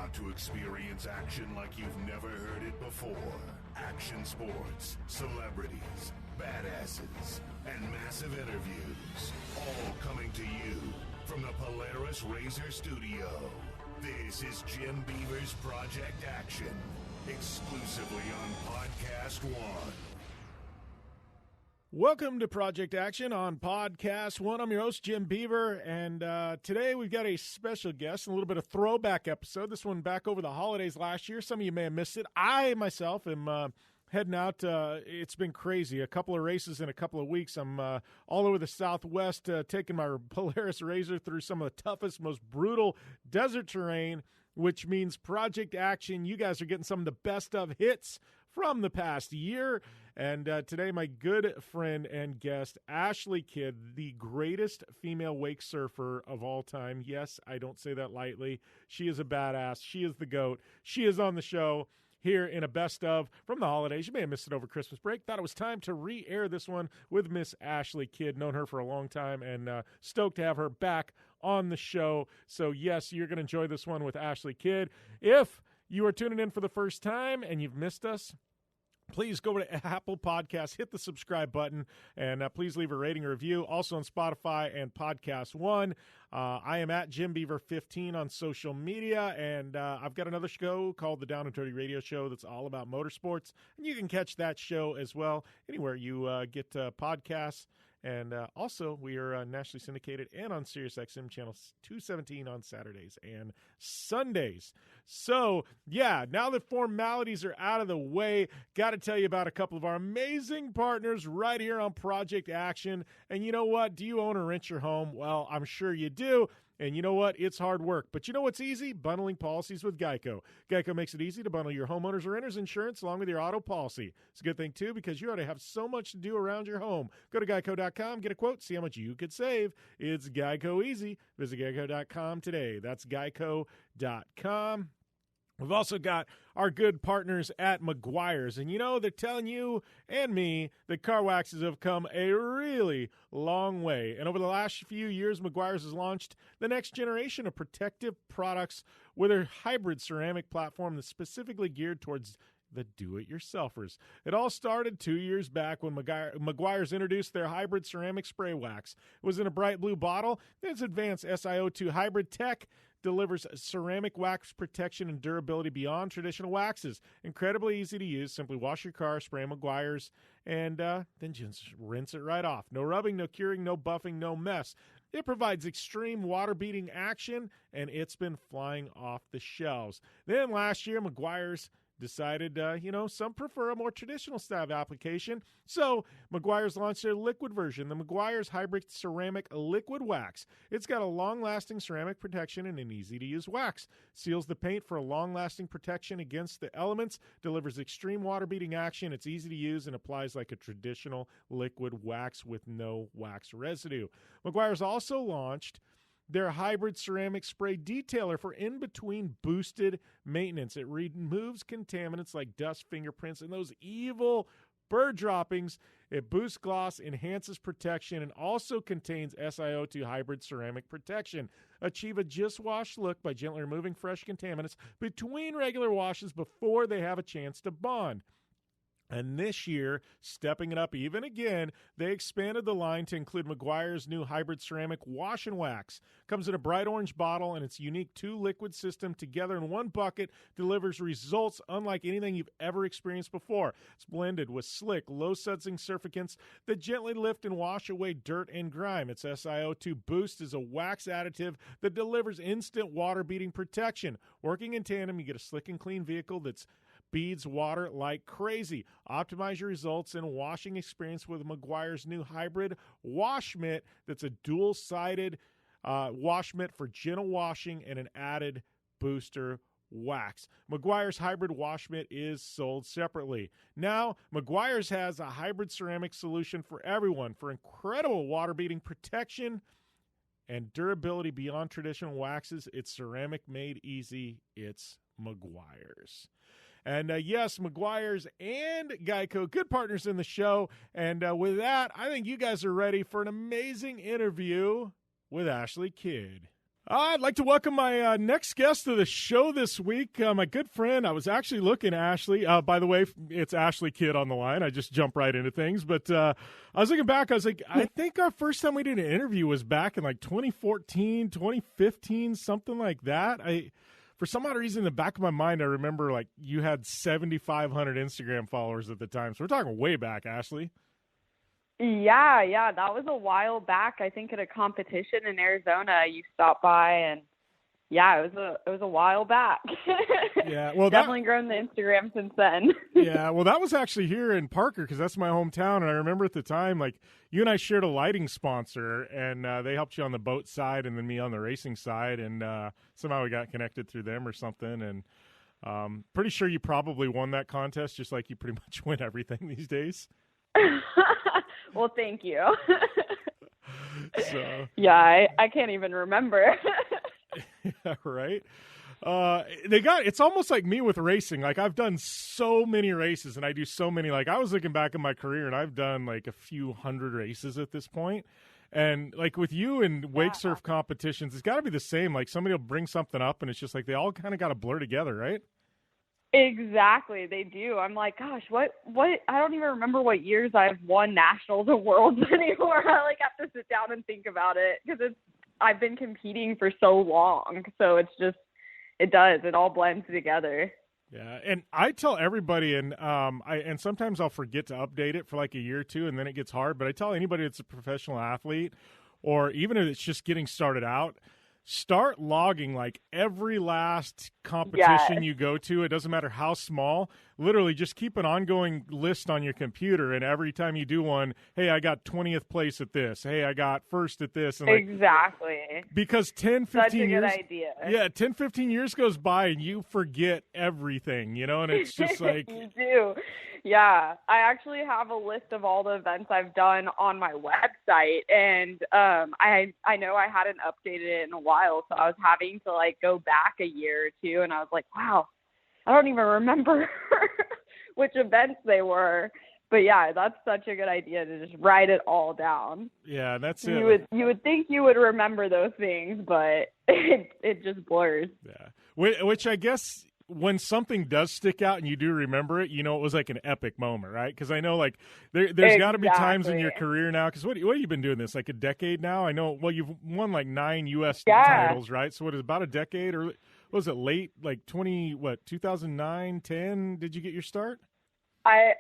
about to experience action like you've never heard it before. Action sports, celebrities, badasses, and massive interviews. All coming to you from the Polaris Razor Studio. This is Jim Beaver's Project Action, exclusively on Podcast One. Welcome to Project Action on Podcast One. I'm your host, Jim Beaver, and today we've got a special guest, a little bit of throwback episode. This one back over the holidays last year. Some of you may have missed it. I, myself, am heading out. It's been crazy. A couple of races in a couple of weeks. I'm all over the Southwest, taking my Polaris Razor through some of the toughest, most brutal desert terrain, which means Project Action. You guys are getting some of the best of hits from the past year. And today, my good friend and guest, Ashley Kidd, the greatest female wake surfer of all time. Yes, I don't say that lightly. She is a badass. She is the GOAT. She is on the show here in a best of from the holidays. You may have missed it over Christmas break. Thought it was time to re-air this one with Miss Ashley Kidd. Known her for a long time and stoked to have her back on the show. So, yes, you're going to enjoy this one with Ashley Kidd. If you are tuning in for the first time and you've missed us, please go to Apple Podcasts, hit the subscribe button, and please leave a rating or review. Also on Spotify and Podcast One. I am at Jim Beaver 15 on social media, and I've got another show called the Down and Dirty Radio Show that's all about motorsports, and you can catch that show as well anywhere you get podcasts. And also, we are nationally syndicated and on SiriusXM Channel 217 on Saturdays and Sundays. So, yeah, now that formalities are out of the way, got to tell you about a couple of our amazing partners right here on Project Action. And you know what? Do you own or rent your home? Well, I'm sure you do. And you know what? It's hard work. But you know what's easy? Bundling policies with Geico. Geico makes it easy to bundle your homeowners or renters insurance along with your auto policy. It's a good thing, too, because you already have so much to do around your home. Go to geico.com, get a quote, see how much you could save. It's Geico easy. Visit geico.com today. That's geico.com. We've also got our good partners at Meguiar's, and you know, they're telling you and me that car waxes have come a really long way. And over the last few years, Meguiar's has launched the next generation of protective products with a hybrid ceramic platform that's specifically geared towards the do-it-yourselfers. It all started 2 years back when Meguiar's introduced their hybrid ceramic spray wax. It was in a bright blue bottle. Its advanced SiO2 hybrid tech delivers ceramic wax protection and durability beyond traditional waxes. Incredibly easy to use. Simply wash your car, spray Meguiar's, and then just rinse it right off. No rubbing, no curing, no buffing, no mess. It provides extreme water-beating action, and it's been flying off the shelves. Then last year, Meguiar's decided, some prefer a more traditional style of application. So Meguiar's launched their liquid version, the Meguiar's Hybrid Ceramic Liquid Wax. It's got a long-lasting ceramic protection and an easy-to-use wax. Seals the paint for a long-lasting protection against the elements, delivers extreme water-beating action. It's easy to use and applies like a traditional liquid wax with no wax residue. Meguiar's also launched their hybrid ceramic spray detailer for in-between boosted maintenance. It removes contaminants like dust, fingerprints, and those evil bird droppings. It boosts gloss, enhances protection, and also contains SiO2 hybrid ceramic protection. Achieve a just wash look by gently removing fresh contaminants between regular washes before they have a chance to bond. And this year, stepping it up even again, they expanded the line to include Meguiar's new hybrid ceramic wash and wax. Comes in a bright orange bottle, and its unique two-liquid system together in one bucket delivers results unlike anything you've ever experienced before. It's blended with slick, low-sudsing surfactants that gently lift and wash away dirt and grime. Its SiO2 Boost is a wax additive that delivers instant water-beating protection. Working in tandem, you get a slick and clean vehicle that's beads water like crazy. Optimize your results and washing experience with Meguiar's new hybrid wash mitt that's a dual-sided wash mitt for gentle washing and an added booster wax. Meguiar's hybrid wash mitt is sold separately. Now, Meguiar's has a hybrid ceramic solution for everyone for incredible water-beating protection and durability beyond traditional waxes. It's ceramic made easy. It's Meguiar's. And yes, Meguiar's and Geico, good partners in the show. And with that, I think you guys are ready for an amazing interview with Ashley Kidd. I'd like to welcome my next guest to the show this week, my good friend. I was actually looking, Ashley. By the way, it's Ashley Kidd on the line. I just jump right into things. But I was looking back. I was like, I think our first time we did an interview was back in like 2014, 2015, something like that. For some odd reason, in the back of my mind, I remember like you had 7,500 Instagram followers at the time. So we're talking way back, Ashley. Yeah, that was a while back. I think at a competition in Arizona, you stopped by, and yeah, it was a while back. Yeah, well, definitely grown the Instagram since then. Yeah, well, that was actually here in Parker because that's my hometown, and I remember at the time, like you and I shared a lighting sponsor, and they helped you on the boat side, and then me on the racing side, and somehow we got connected through them or something, and pretty sure you probably won that contest, just like you pretty much win everything these days. Well, thank you. So yeah, I can't even remember. Yeah, right. It's almost like me with racing. Like I've done so many races and I do so many, like I was looking back at my career and I've done like a few hundred races at this point. And like with you and wake surf competitions, it's got to be the same. Like somebody will bring something up and it's just like they all kind of got to blur together, right? Exactly, they do. I'm like, gosh, what? I don't even remember what years I've won nationals or worlds anymore. I like have to sit down and think about it because I've been competing for so long. So it all blends together. Yeah, and I tell everybody, and sometimes I'll forget to update it for like a year or two, and then it gets hard. But I tell anybody that's a professional athlete, or even if it's just getting started out, start logging like every last competition you go to. It doesn't matter how small. Literally just keep an ongoing list on your computer, and every time you do one, hey, I got 20th place at this. Hey, I got first at this. And exactly. Because 10, 15 Such a years. good idea. Yeah, 10, 15 years goes by and you forget everything, and it's just like. You do. Yeah, I actually have a list of all the events I've done on my website, and I know I hadn't updated it in a while, so I was having to like go back a year or two, and I was like, wow, I don't even remember which events they were. But yeah, that's such a good idea to just write it all down. Yeah, that's it. You would think you would remember those things, but it just blurs. Yeah, which I guess. When something does stick out and you do remember it, it was like an epic moment, right? Because I know, like, there's got to be times in your career now. Because what have you been doing this, like a decade now? I know. Well, you've won like 9 U.S. titles, right? So what is about a decade, or was it late, like 2009, 10? Did you get your start? So I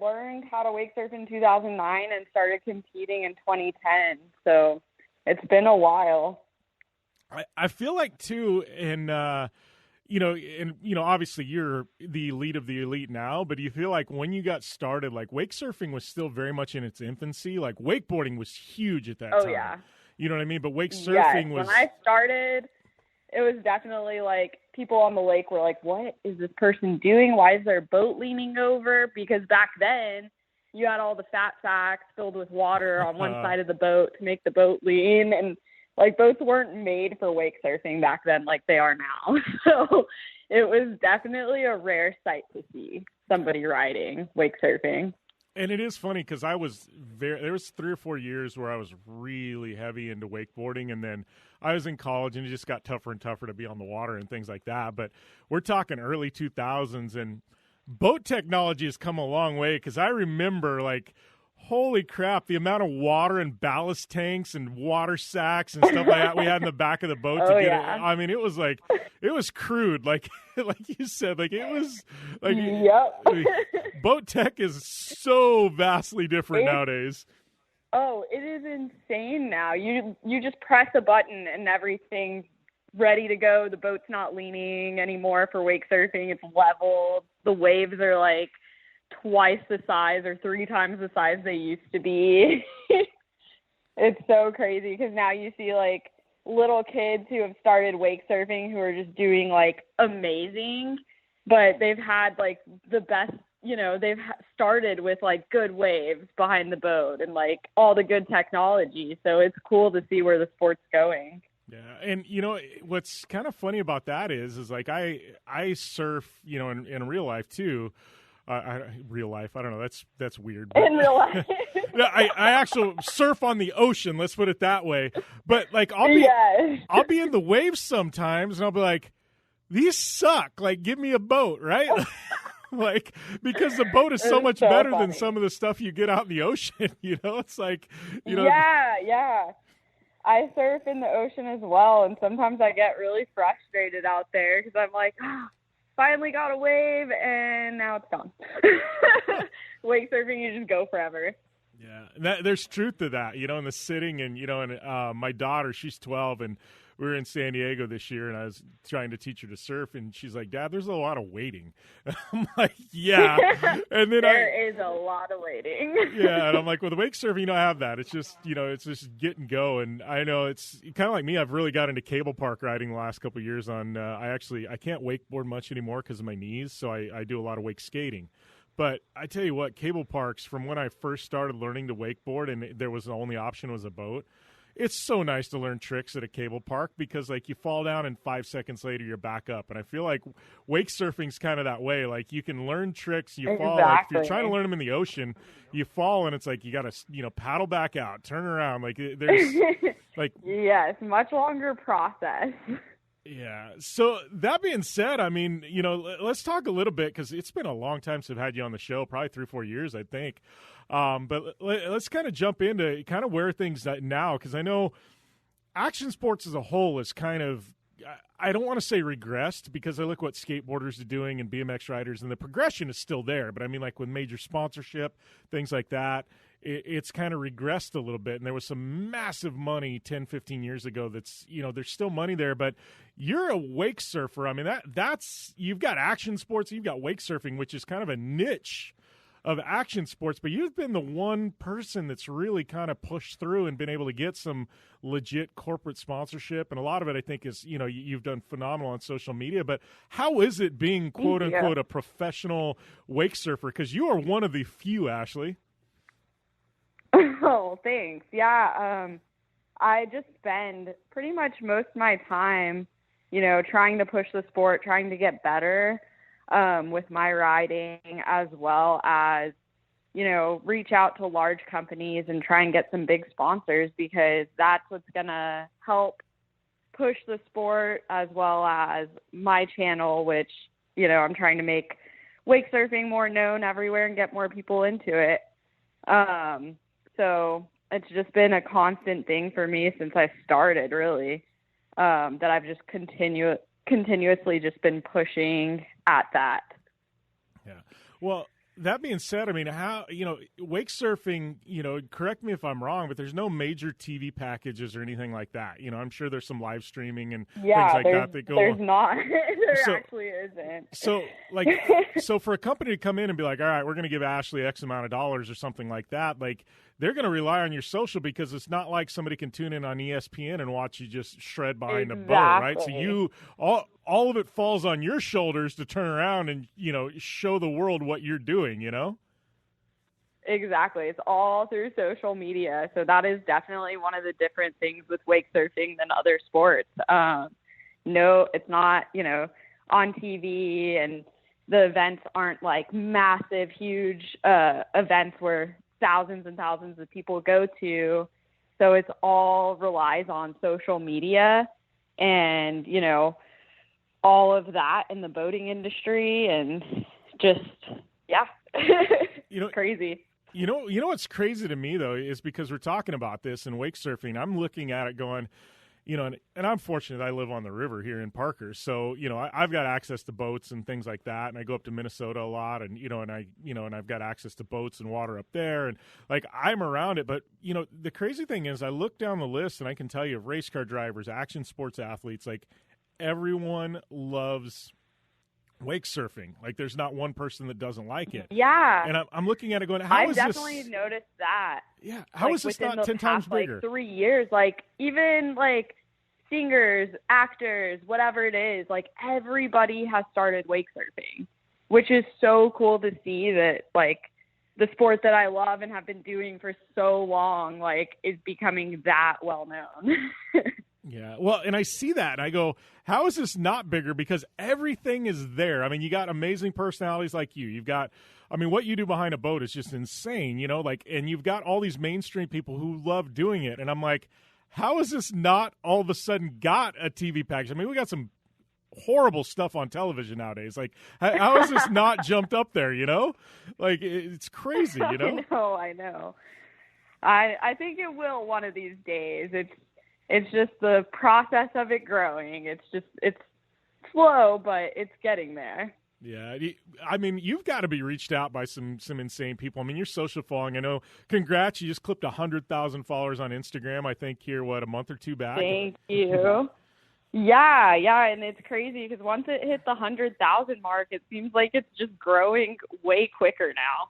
learned how to wake surf in 2009 and started competing in 2010. So it's been a while. I feel like too, obviously you're the elite of the elite now, but do you feel like when you got started, like wake surfing was still very much in its infancy? Like wakeboarding was huge at that time. Oh, yeah. You know what I mean? But wake surfing was... When I started, it was definitely like people on the lake were like, what is this person doing? Why is their boat leaning over? Because back then you had all the fat sacks filled with water on one side of the boat to make the boat lean, and like boats weren't made for wake surfing back then like they are now. So it was definitely a rare sight to see somebody riding wake surfing. And it is funny because there was 3 or 4 years where I was really heavy into wakeboarding, and then I was in college and it just got tougher and tougher to be on the water and things like that. But we're talking early 2000s, and boat technology has come a long way because I remember like, holy crap, the amount of water and ballast tanks and water sacks and stuff like that we had in the back of the boat to get it. I mean, it was crude. Like you said, like it was like, yep. Boat tech is so vastly different nowadays. Oh, it is insane now. You just press a button and everything's ready to go. The boat's not leaning anymore for wake surfing. It's level. The waves are like twice the size or 3 times the size they used to be. It's so crazy because now you see like little kids who have started wake surfing who are just doing like amazing, but they've had like the best, they've started with like good waves behind the boat and like all the good technology. So it's cool to see where the sport's going. Yeah, and what's kind of funny about that is like I surf, in real life too. real life. I don't know. That's weird. In real life. I actually surf on the ocean. Let's put it that way. But like I'll be in the waves sometimes, and I'll be like, these suck. Like, give me a boat, right? Like, because the boat is so much better than some of the stuff you get out in the ocean. It's like, Yeah. I surf in the ocean as well, and sometimes I get really frustrated out there because I'm like, finally got a wave, and now it's gone. Wake surfing, you just go forever. Yeah, there's truth to that, in the sitting, and my daughter, she's 12, and we were in San Diego this year, and I was trying to teach her to surf, and she's like, Dad, there's a lot of waiting. I'm like, yeah. And then there is a lot of waiting. Yeah, and I'm like, well, the wake surfing, I have that. It's just, it's just get and go. And I know it's kind of like me. I've really got into cable park riding the last couple of years. I can't wakeboard much anymore because of my knees, so I do a lot of wake skating. But I tell you what, cable parks, from when I first started learning to wakeboard, and there was the only option was a boat, it's so nice to learn tricks at a cable park because, like, you fall down and 5 seconds later you're back up. And I feel like wake surfing's kind of that way. Like, you can learn tricks, you fall. Like, if you're trying to learn them in the ocean, you fall, and it's like you got to, paddle back out, turn around. Like, there's like yes, much longer process. Yeah. So that being said, I mean, let's talk a little bit because it's been a long time since I've had you on the show, probably 3 or 4 years, I think. But let's kind of jump into kind of where things are now, because I know action sports as a whole is kind of, I don't want to say regressed, because I look what skateboarders are doing and BMX riders, and the progression is still there. But I mean, like with major sponsorship, things like that, it's kind of regressed a little bit. And there was some massive money 10, 15 years ago that's, there's still money there. But you're a wake surfer. I mean, that's you've got action sports, you've got wake surfing, which is kind of a niche of action sports, but you've been the one person that's really kind of pushed through and been able to get some legit corporate sponsorship. And a lot of it, I think, is, you've done phenomenal on social media. But how is it being, quote unquote, a professional wake surfer? Because you are one of the few, Ashley. Oh, thanks. Yeah. I just spend pretty much most of my time, trying to push the sport, trying to get better. With my riding, as well as, reach out to large companies and try and get some big sponsors, because that's what's going to help push the sport, as well as my channel, which, I'm trying to make wake surfing more known everywhere and get more people into it. So it's just been a constant thing for me since I started, really, that I've just continuously just been pushing at that. Yeah. Well, that being said, I mean, how, wake surfing, correct me if I'm wrong, but there's no major TV packages or anything like that. I'm sure there's some live streaming and things like that go. There's not. There actually isn't. So, so for a company to come in and be like, all right, we're going to give Ashley X amount of dollars or something like that, like, they're going to rely on your social, because it's not like somebody can tune in on ESPN and watch you just shred behind a boat, right? So all of it falls on your shoulders to turn around and, show the world what you're doing, Exactly. It's all through social media. So that is definitely one of the different things with wake surfing than other sports. No, it's not, on TV, and the events aren't like massive, huge events where thousands and thousands of people go to. So it's all relies on social media and, all of that in the boating industry, and just, yeah, crazy. What's crazy to me, though, is because we're talking about this in wake surfing, I'm looking at it going, and I'm fortunate I live on the river here in Parker. So, I've got access to boats and things like that. And I go up to Minnesota a lot, and, and I've got access to boats and water up there. And like, I'm around it. But, the crazy thing is I look down the list and I can tell you, race car drivers, action sports athletes, like, everyone loves wake surfing. Like, there's not one person that doesn't like it. Yeah. And I'm looking at it going, how is this? I've definitely noticed that. Yeah. How is this not 10 times bigger? 3 years, like, even like singers, actors, whatever it is, like, everybody has started wake surfing, which is so cool to see that, like, the sport that I love and have been doing for so long, like, is becoming that well known. Yeah, well, and I see that, and I go, how is this not bigger? Because everything is there. I mean, you got amazing personalities like you. You've got, I mean, what you do behind a boat is just insane, you know, like, and you've got all these mainstream people who love doing it. And I'm like, how is this not all of a sudden got a TV package? I mean, we got some horrible stuff on television nowadays. Like, how is this not jumped up there, you know? Like, it's crazy, you know? I know. I think it will one of these days. It's just the process of it growing. It's slow, but it's getting there. Yeah, I mean, you've got to be reached out by some insane people. I mean, your social following, I know, congrats, you just clipped 100,000 followers on Instagram, I think, here, a month or two back? Thank you. Yeah, and it's crazy because once it hit the 100,000 mark, it seems like it's just growing way quicker now.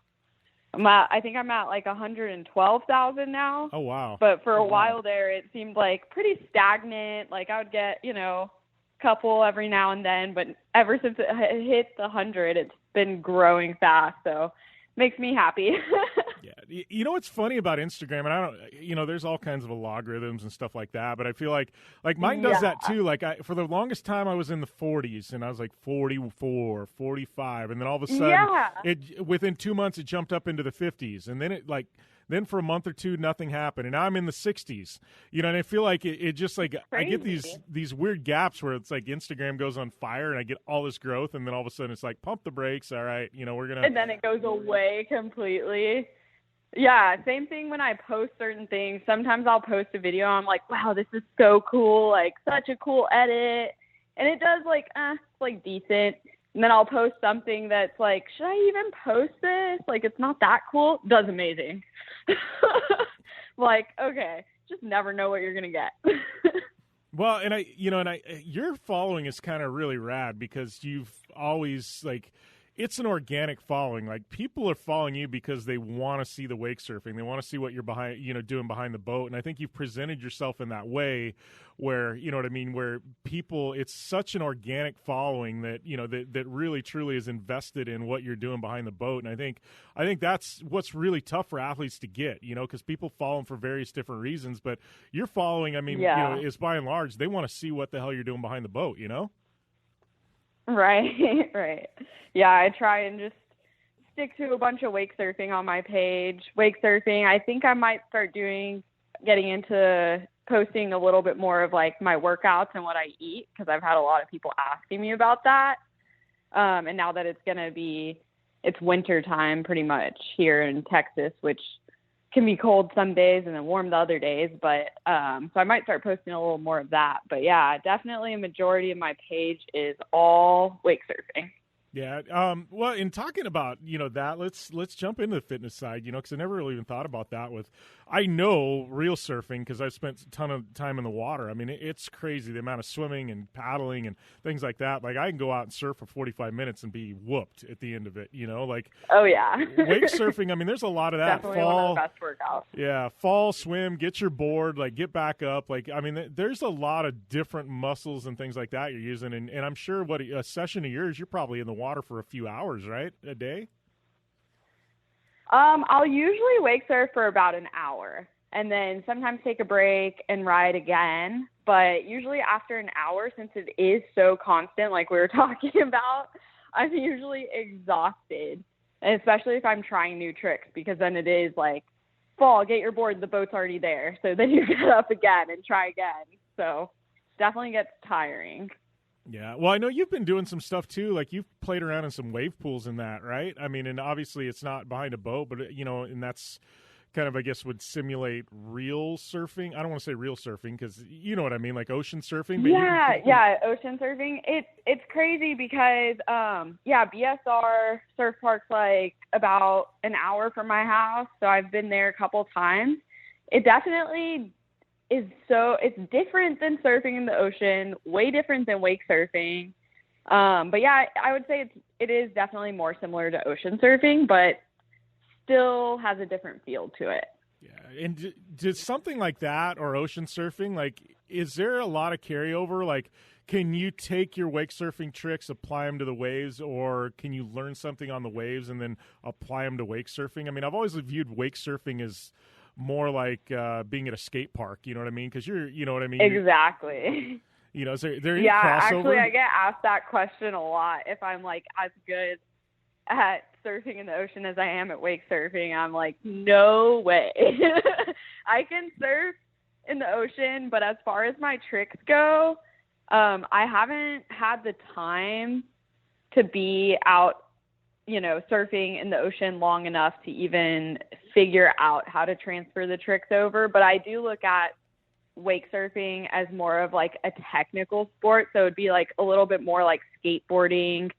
I think I'm at like 112,000 now. Oh, wow. But for a while there, it seemed like pretty stagnant. Like I would get, a couple every now and then. But ever since it hit the 100, it's been growing fast. So makes me happy. Yeah. You know what's funny about Instagram? And I don't, there's all kinds of algorithms and stuff like that. But I feel like mine does that too. Like for the longest time, I was in the 40s and I was like 44, 45. And then all of a sudden, within 2 months, it jumped up into the 50s. And then then for a month or two, nothing happened. And now I'm in the 60s, and I feel like it just like crazy. I get these weird gaps where it's like Instagram goes on fire and I get all this growth. And then all of a sudden it's like, pump the brakes. All right. We're going to. And then it goes away completely. Yeah, same thing when I post certain things. Sometimes I'll post a video and I'm like, wow, this is so cool, like such a cool edit. And it does it's like decent. And then I'll post something that's like, should I even post this? Like, it's not that cool. Does amazing. Like, okay, just never know what you're going to get. Well, and your following is kind of really rad because you've always it's an organic following. Like people are following you because they want to see the wake surfing. They want to see what you're doing behind the boat. And I think you've presented yourself in that way where, where people, it's such an organic following that, that really truly is invested in what you're doing behind the boat. And I think that's what's really tough for athletes to get, because people follow them for various different reasons, but your following, is by and large, they want to see what the hell you're doing behind the boat, Right. Yeah, I try and just stick to a bunch of wake surfing on my page. Wake surfing, I think I might start getting into posting a little bit more of like my workouts and what I eat because I've had a lot of people asking me about that. And now that it's winter time pretty much here in Texas, which can be cold some days and then warm the other days. But so I might start posting a little more of that. But yeah, definitely a majority of my page is all wake surfing. Yeah. Well, in talking about, that, let's jump into the fitness side, because I never really even thought about that I know real surfing because I've spent a ton of time in the water. I mean, it's crazy the amount of swimming and paddling and things like that. Like I can go out and surf for 45 minutes and be whooped at the end of it, Oh yeah. Wake surfing. I mean, there's a lot of that. Definitely one of the best workouts. Yeah. Fall, swim, get your board, get back up. There's a lot of different muscles and things like that you're using. And I'm sure a session of yours, you're probably in the water for a few hours, right? A day? I'll usually wake surf for about an hour and then sometimes take a break and ride again. But usually after an hour, since it is so constant, like we were talking about, I'm usually exhausted, and especially if I'm trying new tricks because then it is like, fall, get your board, the boat's already there. So then you get up again and try again. So definitely gets tiring. Yeah. Well, I know you've been doing some stuff too. Like you've played around in some wave pools in that, right? I mean, and obviously it's not behind a boat, but and that's kind of, I guess, would simulate real surfing. I don't want to say real surfing because you know what I mean, like ocean surfing. But yeah, ocean surfing. It's crazy because, BSR surf park's like about an hour from my house. So I've been there a couple times. It definitely it's different than surfing in the ocean, way different than wake surfing. But yeah, I would say it is definitely more similar to ocean surfing, but still has a different feel to it. Yeah. And does something like that or ocean surfing, is there a lot of carryover? Can you take your wake surfing tricks, apply them to the waves, or can you learn something on the waves and then apply them to wake surfing? I mean, I've always viewed wake surfing as more like being at a skate park. You know what I mean? Because you know what I mean? Exactly. You know, is there any Yeah, crossover? actually, I get asked that question a lot. If I'm like as good at surfing in the ocean as I am at wake surfing, I'm like, no way. I can surf in the ocean, but as far as my tricks go, I haven't had the time to be out, surfing in the ocean long enough to even figure out how to transfer the tricks over. But I do look at wake surfing as more of like a technical sport. So it'd be like a little bit more like skateboarding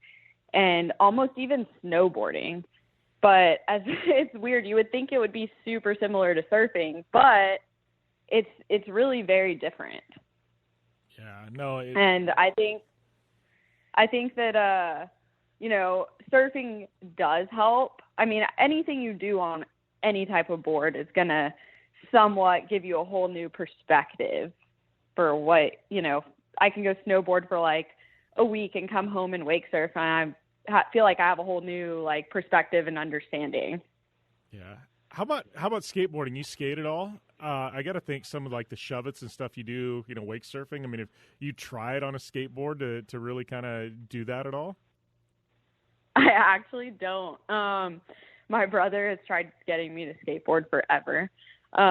and almost even snowboarding. But it's weird. You would think it would be super similar to surfing, but it's really very different. Yeah, no. And I think that, surfing does help. I mean, anything you do on any type of board is going to somewhat give you a whole new perspective for what, I can go snowboard for like a week and come home and wake surf, and I feel like I have a whole new like perspective and understanding. Yeah. How about skateboarding? You skate at all? I got to think some of like the shove-its and stuff you do, wake surfing. I mean, if you try it on a skateboard to really kind of do that at all? I actually don't. My brother has tried getting me to skateboard forever. But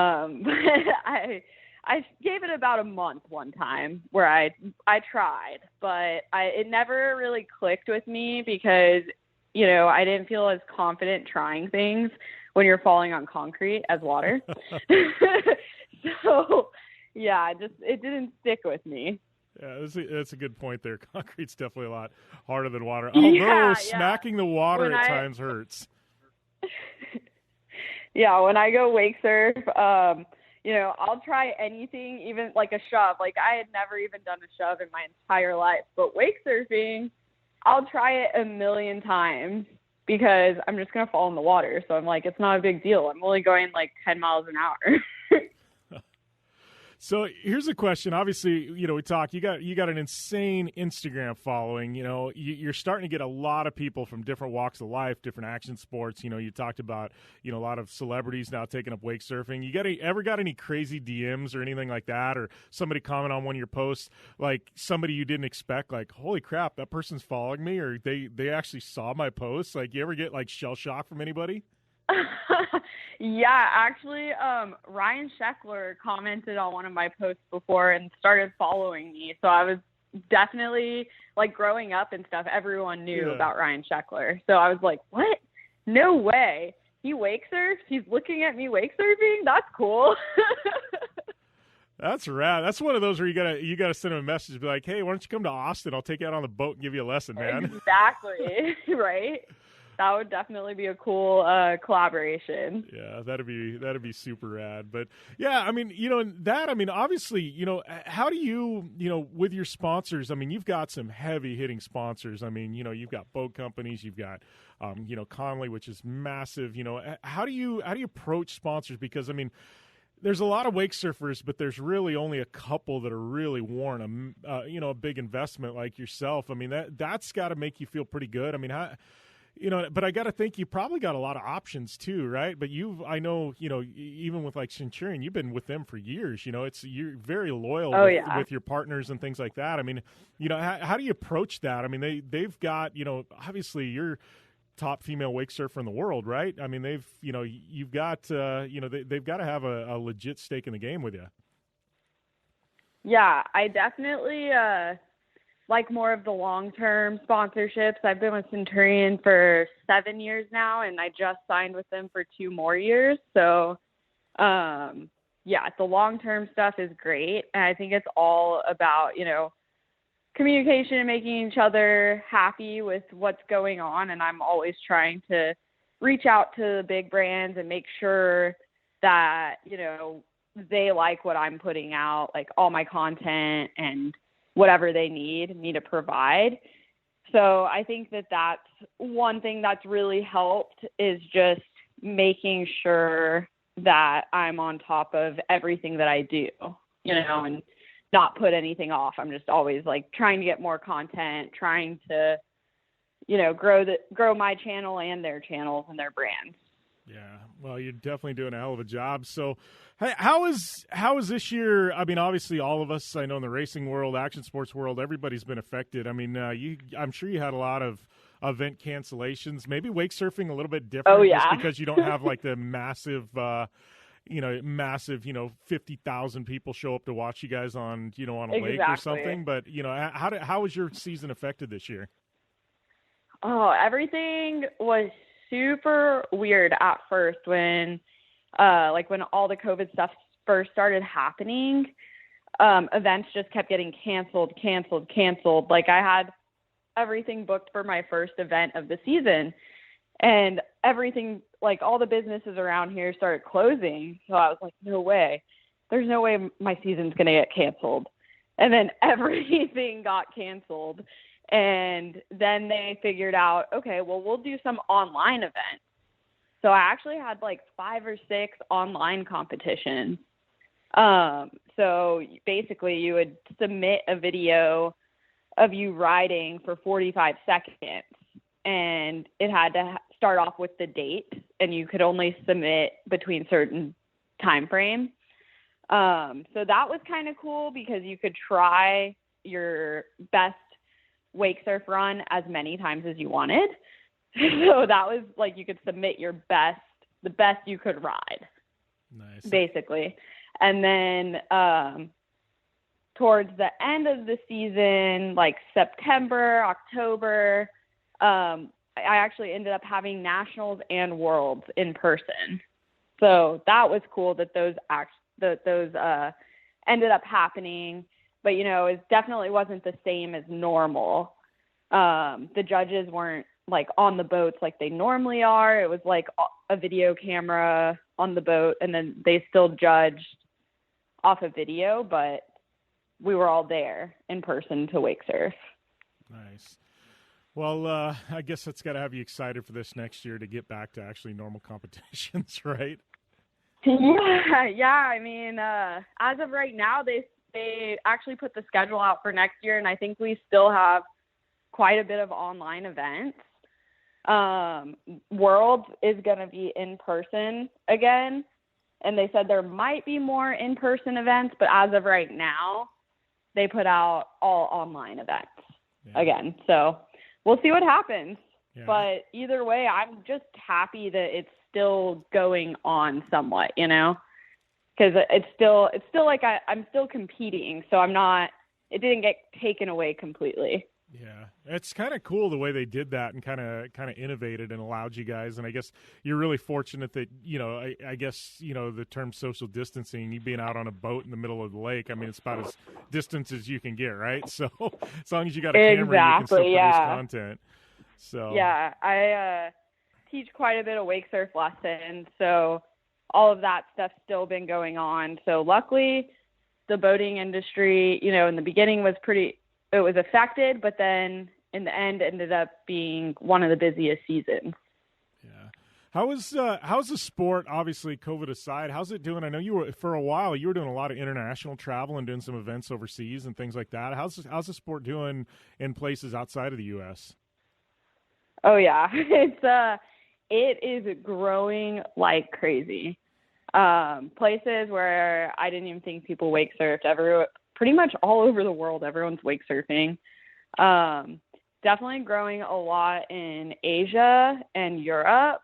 I gave it about a month one time where I tried, but it never really clicked with me because, I didn't feel as confident trying things when you're falling on concrete as water. So, yeah, it didn't stick with me. Yeah, that's a good point there. Concrete's definitely a lot harder than water. Although smacking the water at times hurts. Yeah, when I go wake surf, I'll try anything, even like a shove. Like I had never even done a shove in my entire life, but wake surfing, I'll try it a million times because I'm just going to fall in the water. So I'm like, it's not a big deal. I'm only going like 10 miles an hour. So here's a question. Obviously, we talk. You got an insane Instagram following. You're starting to get a lot of people from different walks of life, different action sports. You talked about a lot of celebrities now taking up wake surfing. You ever got any crazy DMs or anything like that, or somebody comment on one of your posts, like somebody you didn't expect, like holy crap, that person's following me, or they actually saw my post? Like, you ever get like shell shock from anybody? Yeah, actually, Ryan Sheckler commented on one of my posts before and started following me. So I was definitely, like, growing up and stuff, everyone knew about Ryan Sheckler. So I was like, what? No way. He wake surfs? He's looking at me wake surfing? That's cool. That's rad. That's one of those where you gotta send him a message, be like, hey, why don't you come to Austin? I'll take you out on the boat and give you a lesson, man. Exactly. Right? That would definitely be a cool collaboration. Yeah, that'd be super rad. But yeah, I mean, obviously, how do you, with your sponsors? I mean, you've got some heavy hitting sponsors. I mean, you've got boat companies, you've got, Conley, which is massive. How do you approach sponsors? Because I mean, there's a lot of wake surfers, but there's really only a couple that are really warrant a big investment like yourself. I mean, that's got to make you feel pretty good. I mean, how. But I got to think you probably got a lot of options too, right? But I know, even with like Centurion, you've been with them for years. You're very loyal with your partners and things like that. I mean, how do you approach that? I mean, they've got, obviously you're top female wake surfer in the world, right? I mean, you've got, they've got to have a legit stake in the game with you. Yeah, I definitely like more of the long-term sponsorships. I've been with Centurion for 7 years now, and I just signed with them for 2 more years. So, the long-term stuff is great. And I think it's all about, communication and making each other happy with what's going on. And I'm always trying to reach out to the big brands and make sure that, they like what I'm putting out, like all my content and whatever they need me to provide. So I think that that's one thing that's really helped is just making sure that I'm on top of everything that I do, and not put anything off. I'm just always like trying to get more content, trying to, grow my channel and their channels and their brands. Yeah, well, you're definitely doing a hell of a job. So, hey, how is this year? I mean, obviously, all of us, I know in the racing world, action sports world, everybody's been affected. I mean, I'm sure you had a lot of event cancellations. Maybe wake surfing a little bit different, Oh, yeah. just because you don't have like the massive, 50,000 people show up to watch you guys on a lake or something. But how was your season affected this year? Oh, everything was super weird at first when all the COVID stuff first started happening. Events just kept getting canceled. Like, I had everything booked for my first event of the season, and everything, like, all the businesses around here started closing. So I was like, no way. There's no way my season's going to get canceled. And then everything got canceled. And then they figured out, okay, well, we'll do some online events. So I actually had like 5 or 6 online competitions. So basically you would submit a video of you riding for 45 seconds, and it had to start off with the date, and you could only submit between certain time frames. So that was kind of cool because you could try your best wake surf run as many times as you wanted. So that was like, you could submit the best you could ride. Nice. Basically. And then towards the end of the season, like September, October, I actually ended up having nationals and worlds in person. So that was cool that those ended up happening. But, it definitely wasn't the same as normal. The judges weren't like on the boats like they normally are. It was like a video camera on the boat, and then they still judged off of video, but we were all there in person to wake surf. Nice. Well, I guess that's got to have you excited for this next year to get back to actually normal competitions, right? Yeah. I mean, as of right now, they actually put the schedule out for next year, and I think we still have quite a bit of online events. Worlds is going to be in person again, and they said there might be more in-person events, but as of right now, they put out all online events again. So we'll see what happens. Yeah. But either way, I'm just happy that it's still going on somewhat, because it's still like I'm still competing, so it didn't get taken away completely. Yeah, it's kind of cool the way they did that and kind of innovated and allowed you guys. And I guess you're really fortunate that, I guess, the term social distancing, you being out on a boat in the middle of the lake, I mean, it's about as distant as you can get, right? So as long as you got a camera, you can still produce content. So yeah, I teach quite a bit of wake surf lessons, so all of that stuff's still been going on. So luckily, the boating industry, in the beginning it was affected, but then in the end ended up being one of the busiest seasons. Yeah. How's the sport, obviously COVID aside, how's it doing? I know for a while you were doing a lot of international travel and doing some events overseas and things like that. How's the sport doing in places outside of the U.S.? Oh yeah. It is growing like crazy. Places where I didn't even think people wake surfed, pretty much all over the world, everyone's wake surfing. Definitely growing a lot in Asia and Europe.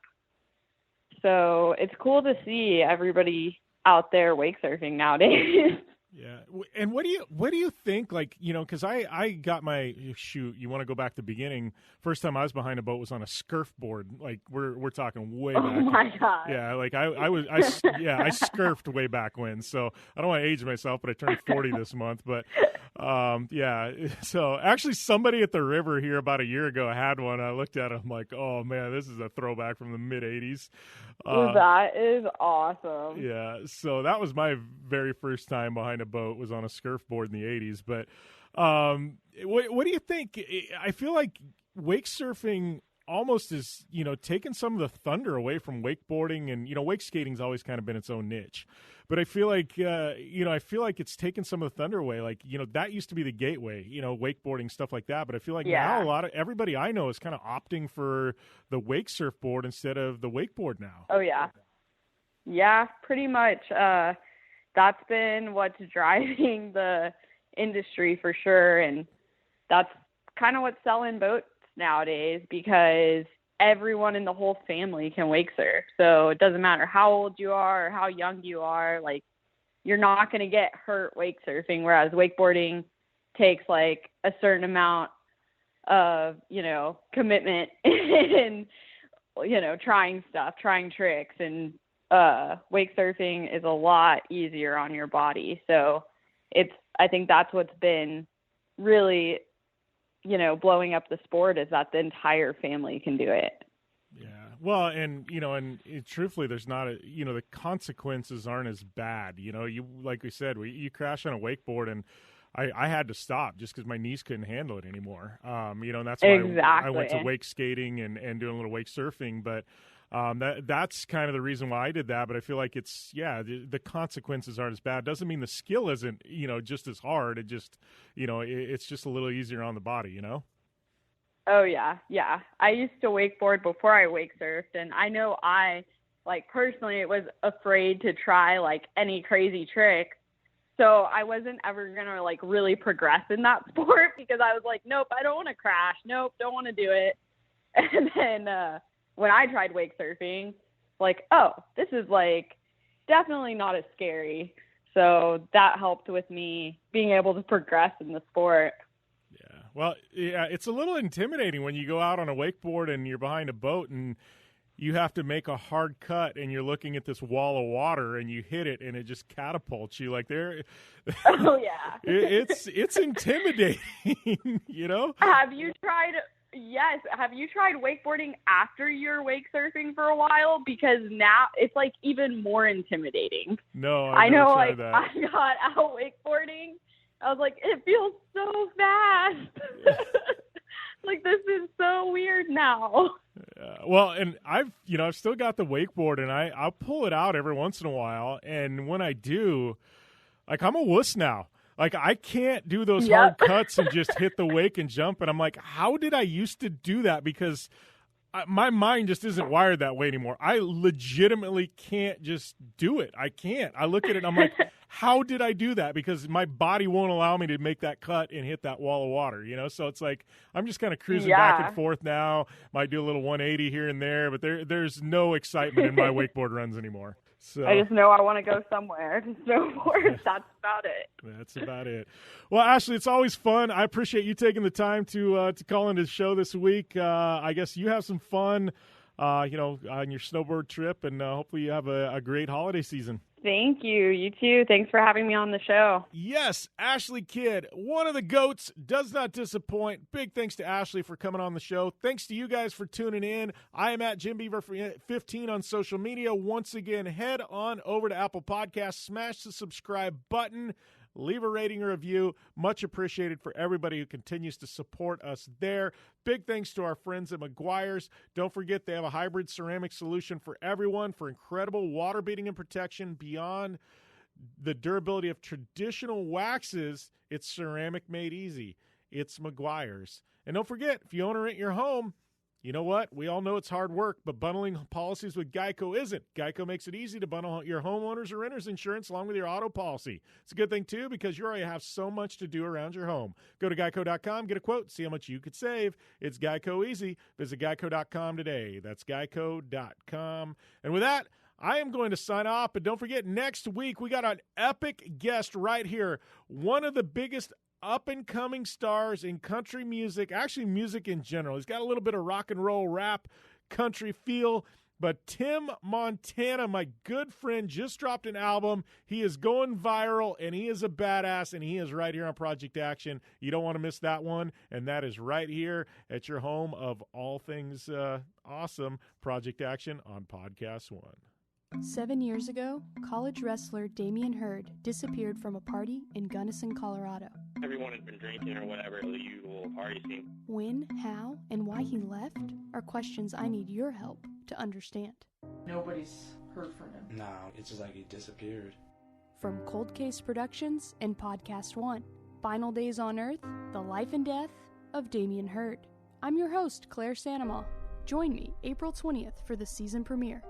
So it's cool to see everybody out there wake surfing nowadays. Yeah. And what do you think, like, because I got my, you want to go back to the beginning, first time I was behind a boat was on a surfboard. Like we're talking way back. Oh my God. Yeah. Like I surfed way back when. So I don't want to age myself, but I turned 40 this month, but yeah. So actually somebody at the river here about a year ago had one. I looked at it. I'm like, oh man, this is a throwback from the mid 80s. That is awesome. Yeah. So that was my very first time behind a boat, was on a surfboard in the 80s. But what do you think? I feel like wake surfing almost is, taking some of the thunder away from wakeboarding, and, wake skating's always kind of been its own niche. But I feel like, it's taken some of the thunder away. Like, that used to be the gateway, wakeboarding, stuff like that. But I feel like now everybody I know is kind of opting for the wake surfboard instead of the wakeboard now. Oh, yeah. Yeah, pretty much. That's been what's driving the industry for sure. And that's kind of what's selling boats nowadays, because everyone in the whole family can wake surf. So it doesn't matter how old you are or how young you are, like, you're not going to get hurt wake surfing, whereas wakeboarding takes like a certain amount of, commitment and, trying tricks, and wake surfing is a lot easier on your body. So I think that's what's been really, blowing up the sport, is that the entire family can do it. Yeah. Well, and, truthfully, there's not the consequences aren't as bad. You, like we said, you crash on a wakeboard, and I had to stop just because my knees couldn't handle it anymore. And that's why I went to wake skating and doing a little wake surfing. But that's kind of the reason why I did that. But I feel like it's, the consequences aren't as bad. Doesn't mean the skill isn't, just as hard. It just, it's just a little easier on the body, Oh, yeah. Yeah. I used to wakeboard before I wake surfed. And I know personally was afraid to try any crazy tricks. So I wasn't ever going to really progress in that sport, because I was like, nope, I don't want to crash. Nope, don't want to do it. And then when I tried wake surfing, oh, this is definitely not as scary. So that helped with me being able to progress in the sport. Yeah. Well, yeah, it's a little intimidating when you go out on a wakeboard and you're behind a boat and you have to make a hard cut and you're looking at this wall of water and you hit it and it just catapults you there. Oh, yeah. It's intimidating, Have you tried wakeboarding after you're wake surfing for a while? Because now it's even more intimidating. No, I know. That. I got out wakeboarding. I was like, it feels so fast. This is so weird now. Well, and I've still got the wakeboard, and I'll pull it out every once in a while. And when I do, I'm a wuss now. I can't do those hard cuts and just hit the wake and jump. And I'm like, how did I used to do that? Because my mind just isn't wired that way anymore. I legitimately can't just do it. I can't. I look at it and I'm like, how did I do that? Because my body won't allow me to make that cut and hit that wall of water, So it's I'm just kind of cruising back and forth now. Might do a little 180 here and there, but there's no excitement in my wakeboard runs anymore. So I just know I want to go somewhere to snowboard. That's about it. That's about it. Well, Ashley, it's always fun. I appreciate you taking the time to call into the show this week. I guess you have some fun, on your snowboard trip, and hopefully you have a great holiday season. Thank you. You too. Thanks for having me on the show. Yes, Ashley Kidd, one of the GOATs, does not disappoint. Big thanks to Ashley for coming on the show. Thanks to you guys for tuning in. I am at Jim Beaver 15 on social media. Once again, head on over to Apple Podcasts, smash the subscribe button, leave a rating or review. Much appreciated for everybody who continues to support us there. Big thanks to our friends at Meguiar's. Don't forget they have a hybrid ceramic solution for everyone for incredible water beating and protection beyond the durability of traditional waxes. It's ceramic made easy. It's Meguiar's. And don't forget, if you own or rent your home, you know what? We all know it's hard work, but bundling policies with Geico isn't. Geico makes it easy to bundle your homeowners or renters insurance along with your auto policy. It's a good thing, too, because you already have so much to do around your home. Go to geico.com, get a quote, see how much you could save. It's Geico easy. Visit geico.com today. That's geico.com. And with that, I am going to sign off, but don't forget, next week we got an epic guest right here, one of the biggest up-and-coming stars in country music, actually music in general. He's got a little bit of rock and roll, rap, country feel, but Tim Montana, my good friend, just dropped an album. He is going viral, and he is a badass, and he is right here on Project Action. You don't want to miss that one, and that is right here at your home of all things awesome, Project Action on Podcast One. 7 years ago, college wrestler Damian Hurd disappeared from a party in Gunnison, Colorado. Everyone had been drinking or whatever, the usual party scene. When, how, and why he left are questions I need your help to understand. Nobody's heard from him. No, it's just like he disappeared. From Cold Case Productions and Podcast One, Final Days on Earth, The Life and Death of Damien Hurd. I'm your host, Claire Sanama. Join me April 20th for the season premiere.